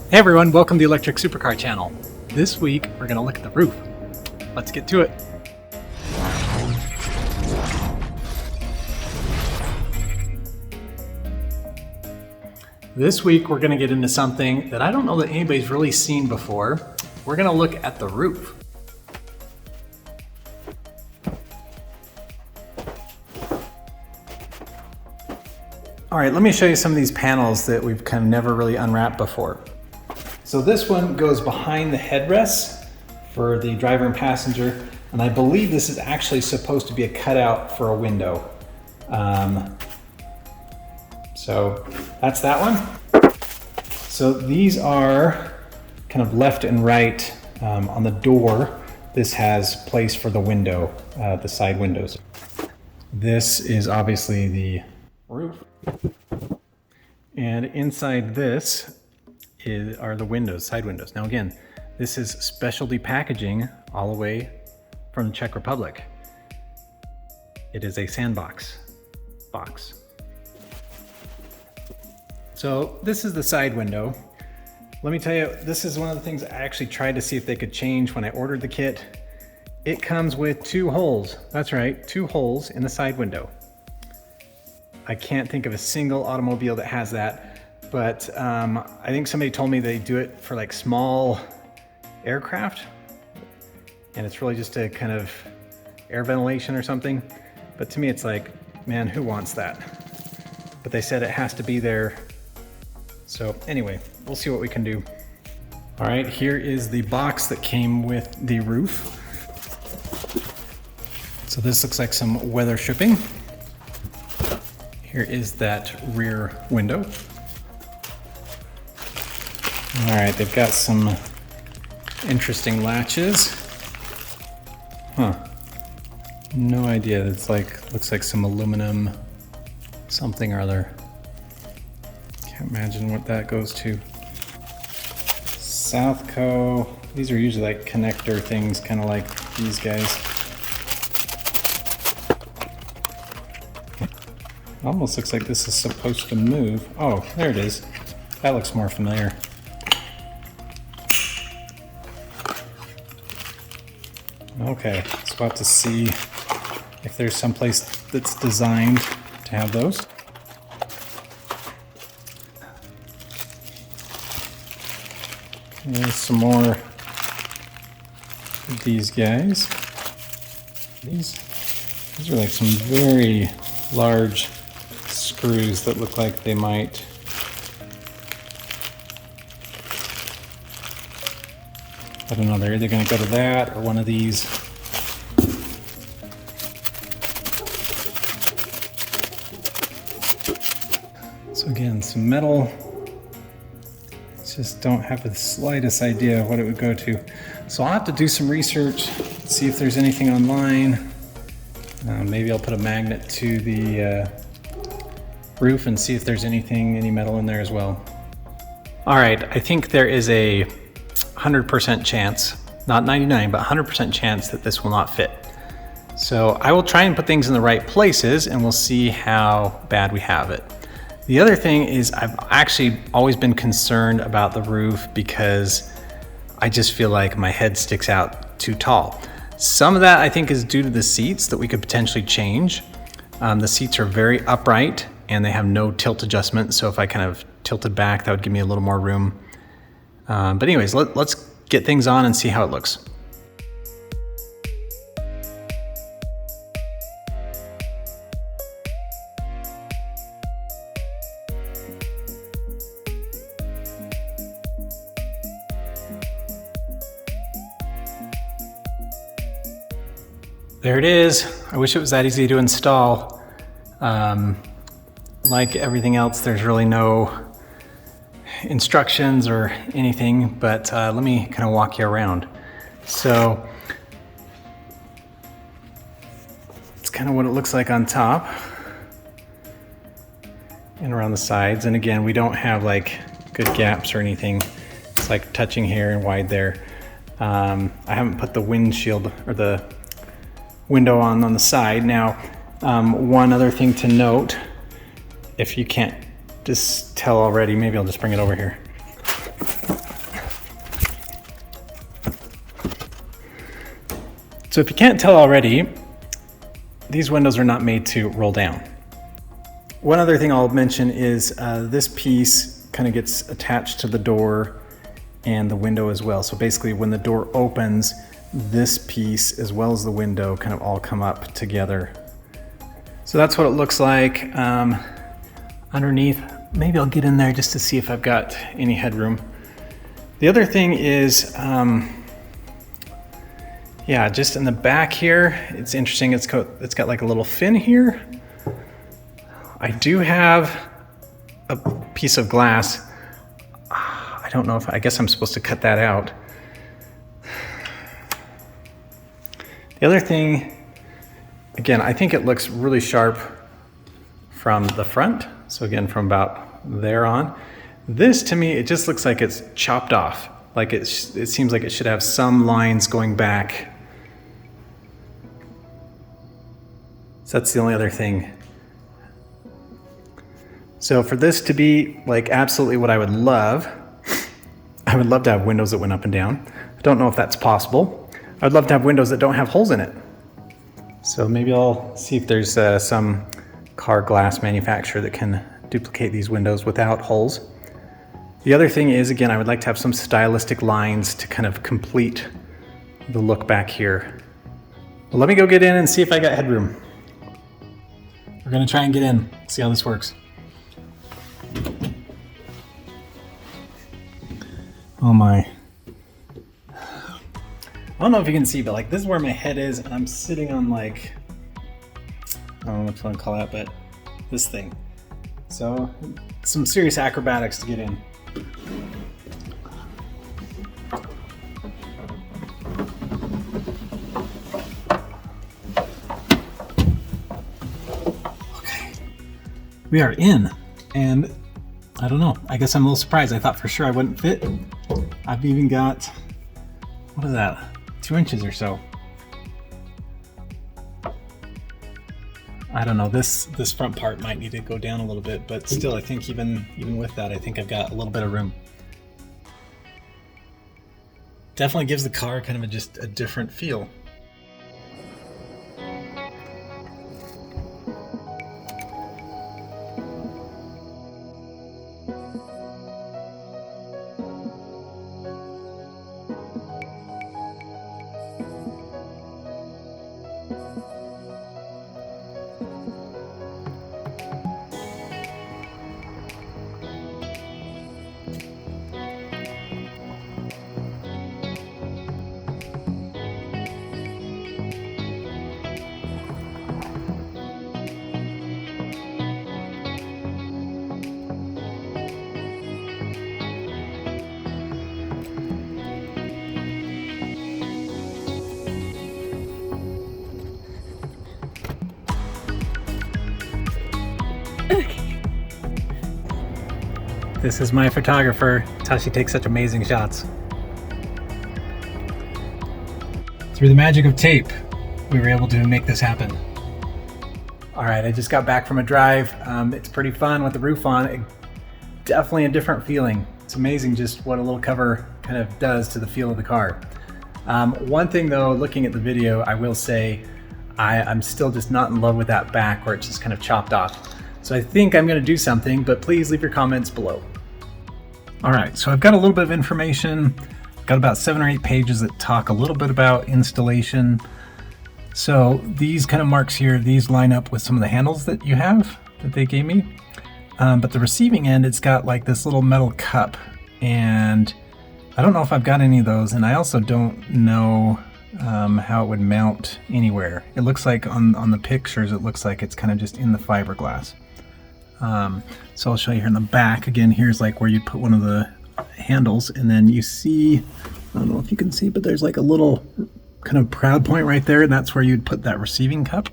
Hey everyone, welcome to the Electric Supercar channel. This week we're going to look at the roof. Let's get to it. This week we're going to get into something that I don't know that anybody's really seen before. We're going to look at the roof. All right, let me show you some of these panels that we've kind of never really unwrapped before. So this one goes behind the headrests for the driver and passenger, and I believe this is actually supposed to be a cutout for a window. So that's that one. So these are kind of left and right on the door. This has place for the window, the side windows. This is obviously the roof. And inside this are the windows, side windows. Now again, this is specialty packaging all the way from the Czech Republic. It is a sandbox box. So this is the side window. Let me tell you, this is one of the things I actually tried to see if they could change when I ordered the kit. It comes with 2 holes. That's right, 2 holes in the side window. I can't think of a single automobile that has that. But I think somebody told me they do it for like small aircraft, and it's really just a kind of air ventilation or something. But to me, it's like, man, who wants that? But they said it has to be there. So anyway, we'll see what we can do. All right, here is the box that came with the roof. So this looks like some weather stripping. Here is that rear window. All right, they've got some interesting latches. Huh, no idea. It's like, looks like some aluminum something or other. Can't imagine what that goes to. Southco, these are usually like connector things, kind of like these guys. Almost looks like this is supposed to move. Oh, there it is. That looks more familiar. Okay, it's about to see if there's some place that's designed to have those. There's some more of these guys. These are like some very large screws that look like they might I don't know, they're either going to go to that or one of these. So again, some metal. Just don't have the slightest idea what it would go to. So I'll have to do some research, see if there's anything online. Maybe I'll put a magnet to the roof and see if there's any metal in there as well. All right, I think there is a 100% chance, not 99, but 100% chance that this will not fit. So I will try and put things in the right places and we'll see how bad we have it. The other thing is I've actually always been concerned about the roof because I just feel like my head sticks out too tall. Some of that I think is due to the seats that we could potentially change. The seats are very upright and they have no tilt adjustment. So if I kind of tilted back, that would give me a little more room. But anyways, let's get things on and see how it looks. There it is. I wish it was that easy to install. Like everything else, there's really no instructions or anything, but let me kind of walk you around. So it's kind of what it looks like on top and around the sides. And again, we don't have like good gaps or anything. It's like touching here and wide there. I haven't put the windshield or the window on the side. Now, one other thing to note, if you can't just tell already, maybe I'll just bring it over here. So if you can't tell already, these windows are not made to roll down. One other thing I'll mention is this piece kind of gets attached to the door and the window as well. So basically when the door opens, this piece as well as the window kind of all come up together. So that's what it looks like underneath. Maybe I'll get in there just to see if I've got any headroom. The other thing is, yeah, just in the back here, it's interesting. It's got like a little fin here. I do have a piece of glass. I don't know if, I guess I'm supposed to cut that out. The other thing, again, I think it looks really sharp from the front. So again, from about there on. This to me, it just looks like it's chopped off. Like it seems like it should have some lines going back. So that's the only other thing. So for this to be like absolutely what I would love to have windows that went up and down. I don't know if that's possible. I'd love to have windows that don't have holes in it. So maybe I'll see if there's some car glass manufacturer that can duplicate these windows without holes. The other thing is, again, I would like to have some stylistic lines to kind of complete the look back here. But let me go get in and see if I got headroom. We're gonna try and get in, see how this works. Oh my. I don't know if you can see, but like this is where my head is and I'm sitting on like, I don't know what you want to call that, but this thing. So some serious acrobatics to get in. Okay, we are in, and I don't know, I guess I'm a little surprised. I thought for sure I wouldn't fit. I've even got, what is that, 2 inches or so. I don't know, this front part might need to go down a little bit, but still I think even with that, I think I've got a little bit of room. Definitely gives the car kind of just a different feel. This is my photographer. That's how she takes such amazing shots. Through the magic of tape, we were able to make this happen. All right, I just got back from a drive. It's pretty fun with the roof on. Definitely a different feeling. It's amazing just what a little cover kind of does to the feel of the car. One thing though, looking at the video, I will say I'm still just not in love with that back where it's just kind of chopped off. So I think I'm gonna do something, but please leave your comments below. All right, so I've got a little bit of information. I've got about 7 or 8 pages that talk a little bit about installation. So these kind of marks here, these line up with some of the handles that you have, that they gave me. But the receiving end, it's got like this little metal cup, and I don't know if I've got any of those, and I also don't know how it would mount anywhere. It looks like on the pictures, it looks like it's kind of just in the fiberglass. So I'll show you here in the back. Again, here's like where you put one of the handles, and then you see, I don't know if you can see, but there's like a little kind of proud point right there, and that's where you'd put that receiving cup.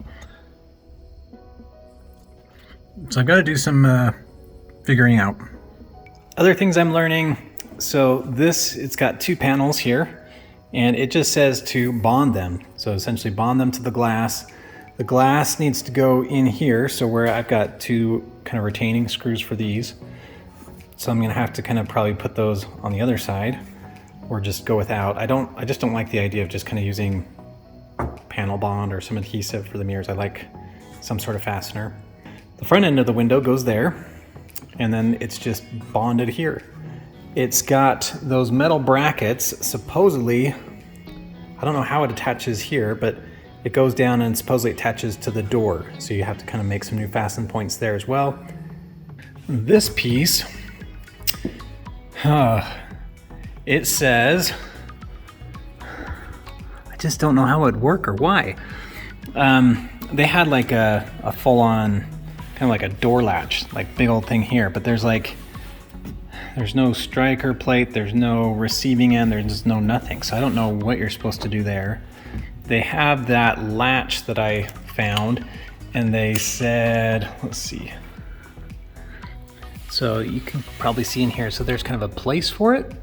So I've got to do some figuring out. Other things I'm learning. So this, it's got 2 panels here, and it just says to bond them. So essentially bond them to the glass. The glass needs to go in here, so where I've got 2 kind of retaining screws for these. So I'm gonna have to kind of probably put those on the other side, or just go without. I just don't like the idea of just kind of using panel bond or some adhesive for the mirrors. I like some sort of fastener. The front end of the window goes there, and then it's just bonded here. It's got those metal brackets, supposedly, I don't know how it attaches here, but it goes down and supposedly attaches to the door. So you have to kind of make some new fasten points there as well. This piece, it says, I just don't know how it would work or why. They had like a full-on, kind of like a door latch, like big old thing here, but there's no striker plate, there's no receiving end, there's no nothing. So I don't know what you're supposed to do there. They have that latch that I found, and they said, let's see. So you can probably see in here, so there's kind of a place for it.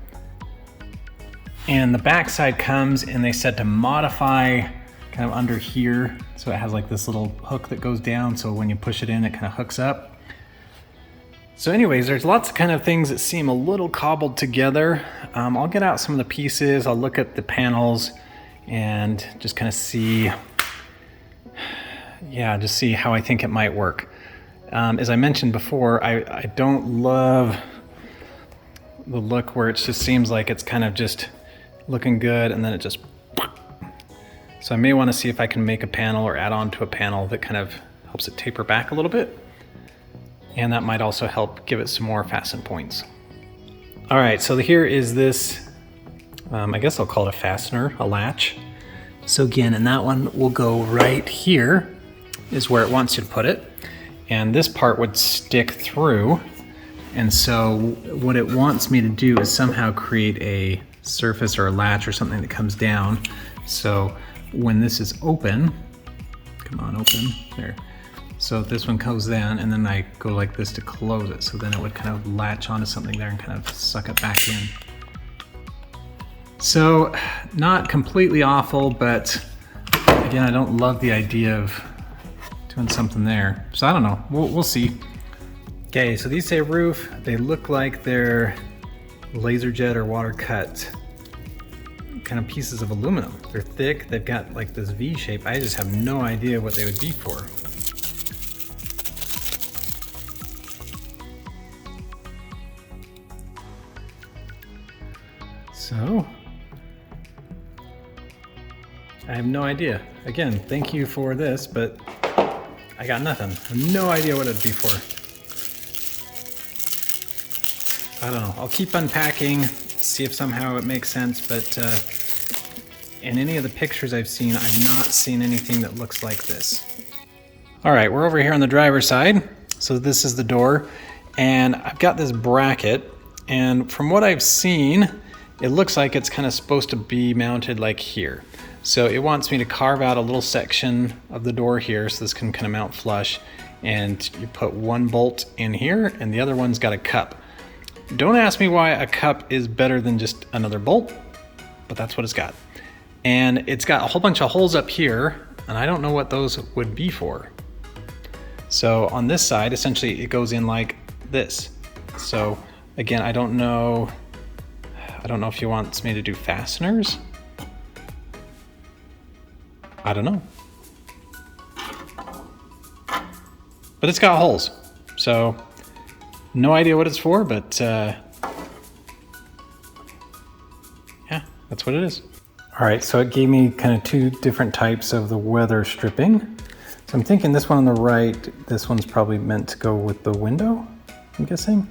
And the backside comes, and they said to modify kind of under here. So it has like this little hook that goes down, so when you push it in, it kind of hooks up. So anyways, there's lots of kind of things that seem a little cobbled together. I'll get out some of the pieces, I'll look at the panels and just kind of see, just see how I think it might work. As I mentioned before, I don't love the look where it just seems like it's kind of just looking good and then it just, so I may want to see if I can make a panel or add on to a panel that kind of helps it taper back a little bit. And that might also help give it some more fasten points. All right, so here is this, I guess I'll call it a fastener, a latch. So again, and that one will go right here, is where it wants you to put it. And this part would stick through. And so what it wants me to do is somehow create a surface or a latch or something that comes down. So when this is open, come on, open, there. So this one goes down, and then I go like this to close it. So then it would kind of latch onto something there and kind of suck it back in. So not completely awful, but again, I don't love the idea of doing something there. So I don't know, we'll see. Okay, so these say roof. They look like they're laser jet or water cut kind of pieces of aluminum. They're thick, they've got like this V shape. I just have no idea what they would be for. So, I have no idea. Again, thank you for this, but I got nothing. I have no idea what it'd be for. I don't know. I'll keep unpacking, see if somehow it makes sense, but in any of the pictures I've seen, I've not seen anything that looks like this. All right, we're over here on the driver's side. So this is the door, and I've got this bracket, and from what I've seen, it looks like it's kind of supposed to be mounted like here. So it wants me to carve out a little section of the door here so this can kind of mount flush, and you put one bolt in here and the other one's got a cup. Don't ask me why a cup is better than just another bolt, but that's what it's got. And it's got a whole bunch of holes up here, and I don't know what those would be for. So on this side, essentially it goes in like this. So again, I don't know if he wants me to do fasteners. I don't know. But it's got holes. So no idea what it's for, but yeah, that's what it is. All right, so it gave me kind of two different types of the weather stripping. So I'm thinking this one on the right, this one's probably meant to go with the window, I'm guessing.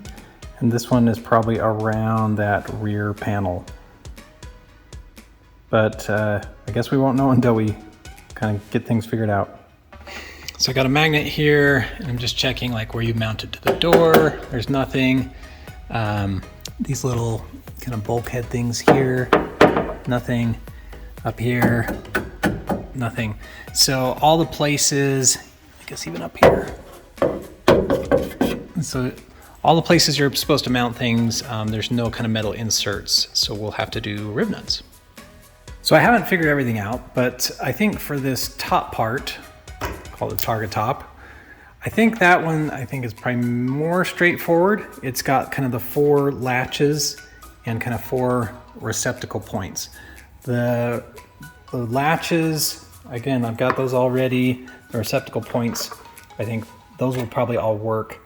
And this one is probably around that rear panel. But I guess we won't know until we kind of get things figured out. So I got a magnet here, and I'm just checking like where you mount it to the door. There's nothing. These little kind of bulkhead things here, nothing. Up here, nothing. So all the places, I guess even up here. So all the places you're supposed to mount things, there's no kind of metal inserts, so we'll have to do rib nuts. So I haven't figured everything out, but I think for this top part, called the targa top, I think that one is probably more straightforward. It's got kind of the 4 latches and kind of 4 receptacle points. The latches again, I've got those all ready. The receptacle points, I think those will probably all work.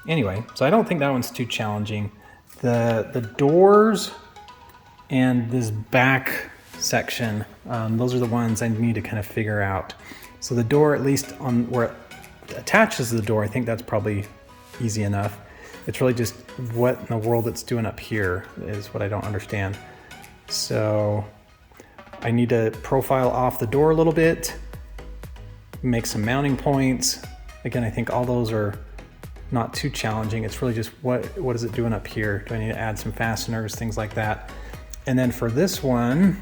Anyway, so I don't think that one's too challenging. The doors and this back section, those are the ones I need to kind of figure out. So the door, at least on where it attaches to the door, I think that's probably easy enough. It's really just what in the world it's doing up here is what I don't understand. So I need to profile off the door a little bit, make some mounting points. Again, I think all those are not too challenging. It's really just what is it doing up here? Do I need to add some fasteners, things like that? And then for this one,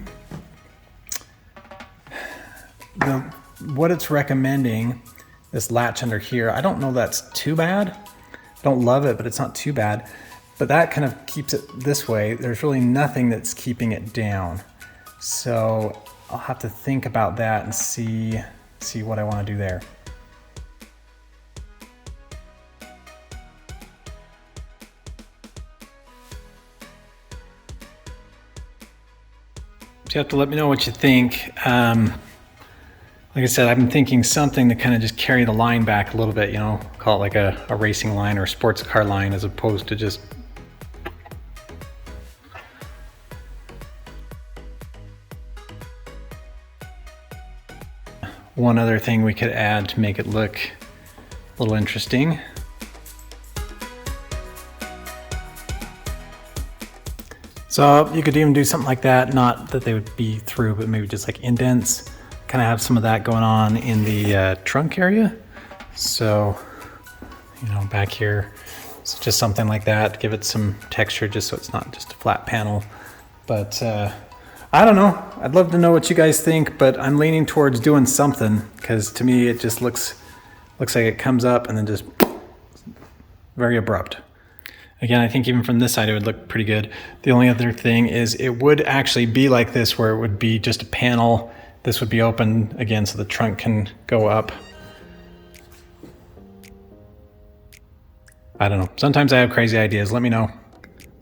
what it's recommending, this latch under here, I don't know that's too bad. I don't love it, but it's not too bad. But that kind of keeps it this way. There's really nothing that's keeping it down. So I'll have to think about that and see what I want to do there. You have to let me know what you think. Like I said, I've been thinking something to kind of just carry the line back a little bit, you know, call it like a racing line or a sports car line as opposed to just one other thing we could add to make it look a little interesting. So you could even do something like that, not that they would be through, but maybe just like indents. Kind of have some of that going on in the trunk area. So, you know, back here, so just something like that, give it some texture just so it's not just a flat panel. But I don't know, I'd love to know what you guys think, but I'm leaning towards doing something because to me it just looks like it comes up and then just very abrupt. Again, I think even from this side it would look pretty good. The only other thing is it would actually be like this where it would be just a panel. This would be open again so the trunk can go up. I don't know. Sometimes I have crazy ideas. Let me know.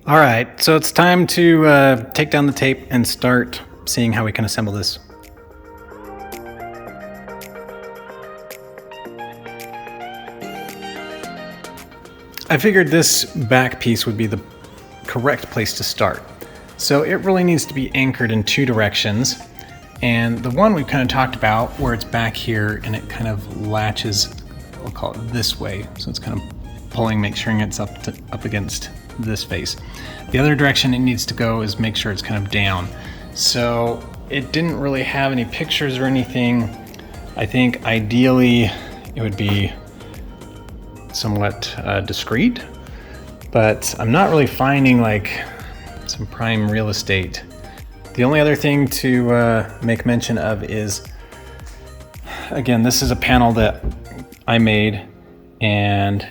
All right, so it's time to take down the tape and start seeing how we can assemble this. I figured this back piece would be the correct place to start. So it really needs to be anchored in two directions. And the one we've kind of talked about where it's back here and it kind of latches, we'll call it this way. So it's kind of pulling, make sure it's up against this face. The other direction it needs to go is make sure it's kind of down. So it didn't really have any pictures or anything. I think ideally it would be somewhat discreet, but I'm not really finding like some prime real estate. The only other thing to make mention of is, again, this is a panel that I made, and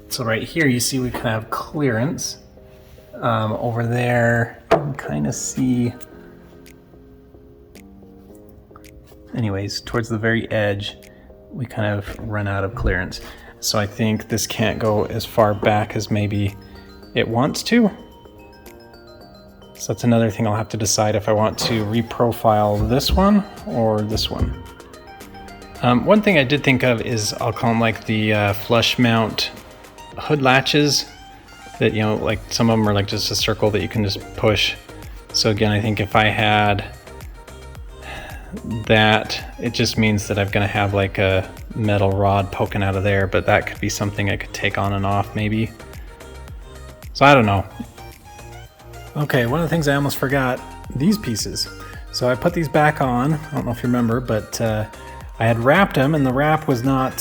so right here you see we kind of have clearance. Over there you can kind of see, anyways, towards the very edge we kind of run out of clearance. So I think this can't go as far back as maybe it wants to. So that's another thing I'll have to decide if I want to reprofile this one or this one. One thing I did think of is I'll call them like the flush mount hood latches that, you know, like some of them are like just a circle that you can just push. So again, I think if I had that, it just means that I'm gonna have like a metal rod poking out of there, but that could be something I could take on and off maybe. So I don't know. Okay, one of the things I almost forgot, these pieces. So I put these back on, I don't know if you remember, but I had wrapped them and the wrap was not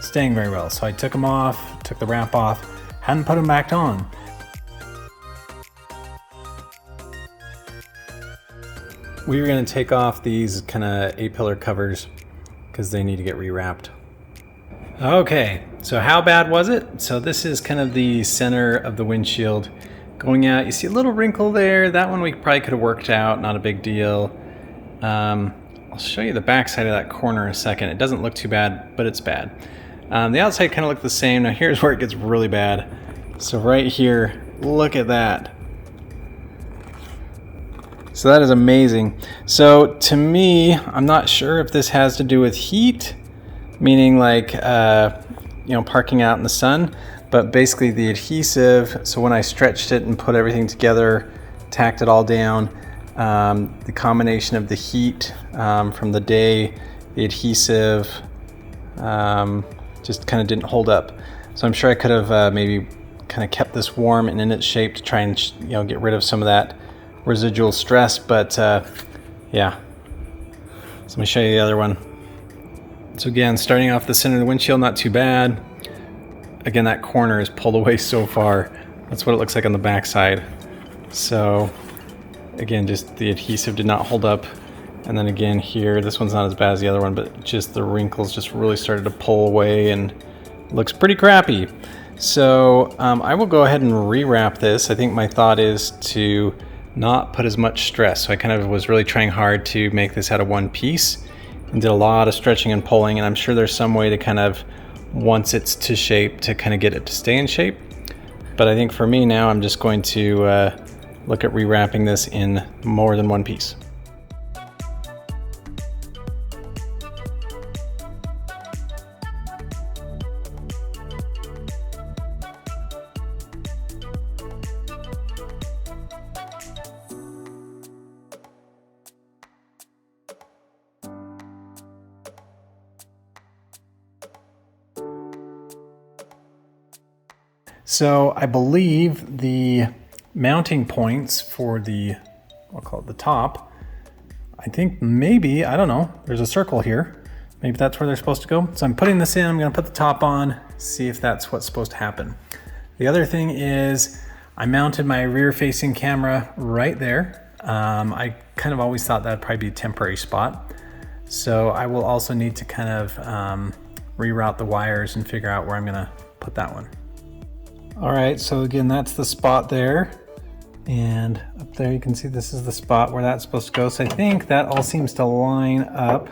staying very well. So I took them off, took the wrap off, hadn't put them back on. We were gonna take off these kind of A-pillar covers because they need to get rewrapped. Okay, so how bad was it? So this is kind of the center of the windshield. Going out, you see a little wrinkle there. That one we probably could have worked out, not a big deal. I'll show you the back side of that corner in a second. It doesn't look too bad, but it's bad. The outside kind of looked the same. Now here's where it gets really bad. So right here, look at that. So that is amazing. So to me, I'm not sure if this has to do with heat, meaning like, parking out in the sun, but basically the adhesive. So when I stretched it and put everything together, tacked it all down, the combination of the heat from the day, the adhesive, just kind of didn't hold up. So I'm sure I could have maybe kind of kept this warm and in its shape to try and get rid of some of that residual stress, but yeah. So let me show you the other one. So again, starting off the center of the windshield, not too bad. Again, that corner is pulled away so far. That's what it looks like on the back side. So again, just the adhesive did not hold up. And then again here, this one's not as bad as the other one, but just the wrinkles just really started to pull away and looks pretty crappy. So I will go ahead and rewrap this. I think my thought is to not put as much stress. So I kind of was really trying hard to make this out of one piece and did a lot of stretching and pulling, and I'm sure there's some way to kind of, once it's to shape, to kind of get it to stay in shape. But I think for me now, I'm just going to look at rewrapping this in more than one piece. So I believe the mounting points for the, I'll call it the top, I think maybe, I don't know, there's a circle here. Maybe that's where they're supposed to go. So I'm putting this in, I'm gonna put the top on, see if that's what's supposed to happen. The other thing is I mounted my rear facing camera right there. I kind of always thought that'd probably be a temporary spot. So I will also need to kind of reroute the wires and figure out where I'm gonna put that one. All right, so again, that's the spot there. And up there you can see this is the spot where that's supposed to go. So I think that all seems to line up.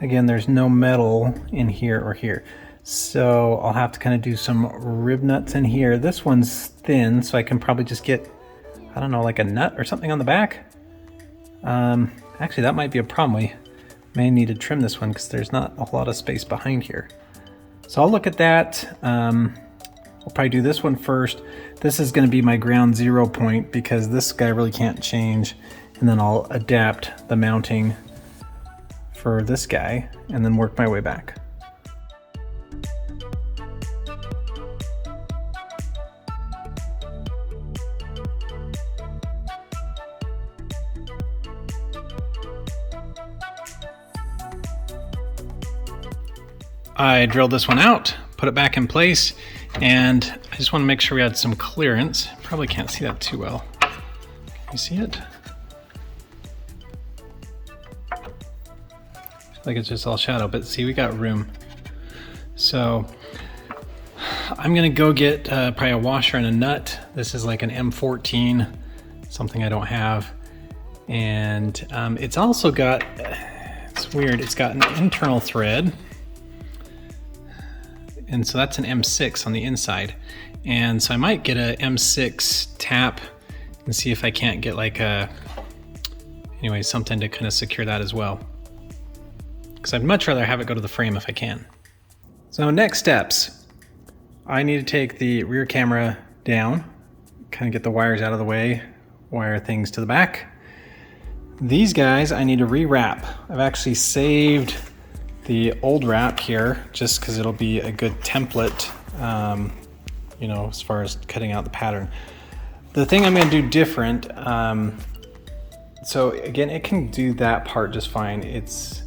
Again, there's no metal in here or here. So I'll have to kind of do some rib nuts in here. This one's thin, so I can probably just get, I don't know, like a nut or something on the back. Actually, that might be a problem. We may need to trim this one because there's not a lot of space behind here. So I'll look at that. I'll probably do this one first. This is going to be my ground zero point because this guy really can't change. And then I'll adapt the mounting for this guy and then work my way back. I drilled this one out, put it back in place, and I just want to make sure we had some clearance. Probably can't see that too well. Can you see it? Like it's just all shadow, but see, we got room. So I'm gonna go get probably a washer and a nut. This is like an M14, something I don't have. And it's also got, it's weird, it's got an internal thread. And so that's an M6 on the inside. And so I might get a M6 tap and see if I can't get like anyway, something to kind of secure that as well. Because I'd much rather have it go to the frame if I can. So next steps, I need to take the rear camera down, kind of get the wires out of the way, wire things to the back. These guys I need to rewrap. I've actually saved the old wrap here just because it'll be a good template, you know, as far as cutting out the pattern. The thing I'm going to do different, so again, it can do that part just fine. It's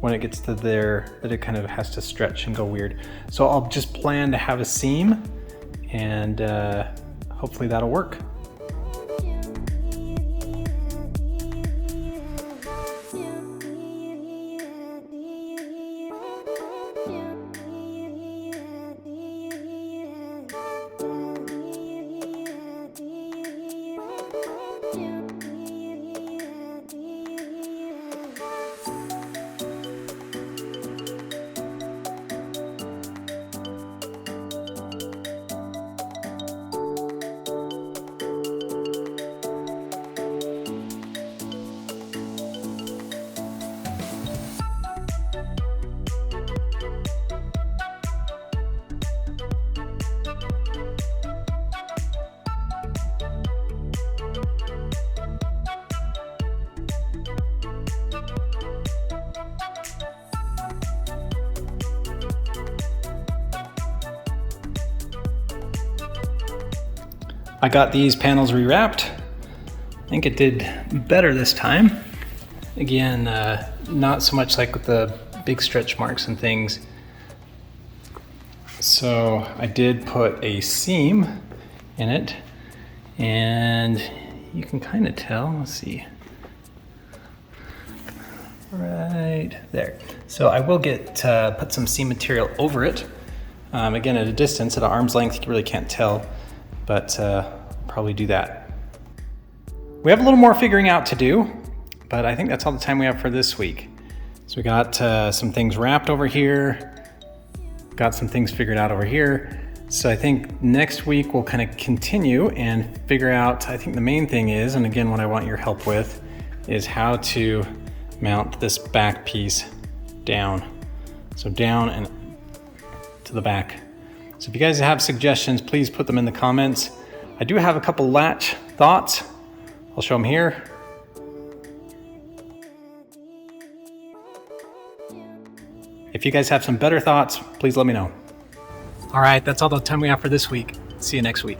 when it gets to there that it kind of has to stretch and go weird. So I'll just plan to have a seam and hopefully that'll work. I got these panels rewrapped. I think it did better this time. Again, not so much like with the big stretch marks and things. So I did put a seam in it, and you can kind of tell, let's see, right there. So I will put some seam material over it. Again, at a distance, at an arm's length, you really can't tell, but probably do that. We have a little more figuring out to do, but I think that's all the time we have for this week. So we got some things wrapped over here, got some things figured out over here. So I think next week we'll kind of continue and figure out, I think the main thing is, and again, what I want your help with, is how to mount this back piece down. So down and to the back. So if you guys have suggestions, please put them in the comments. I do have a couple latch thoughts. I'll show them here. If you guys have some better thoughts, please let me know. All right, that's all the time we have for this week. See you next week.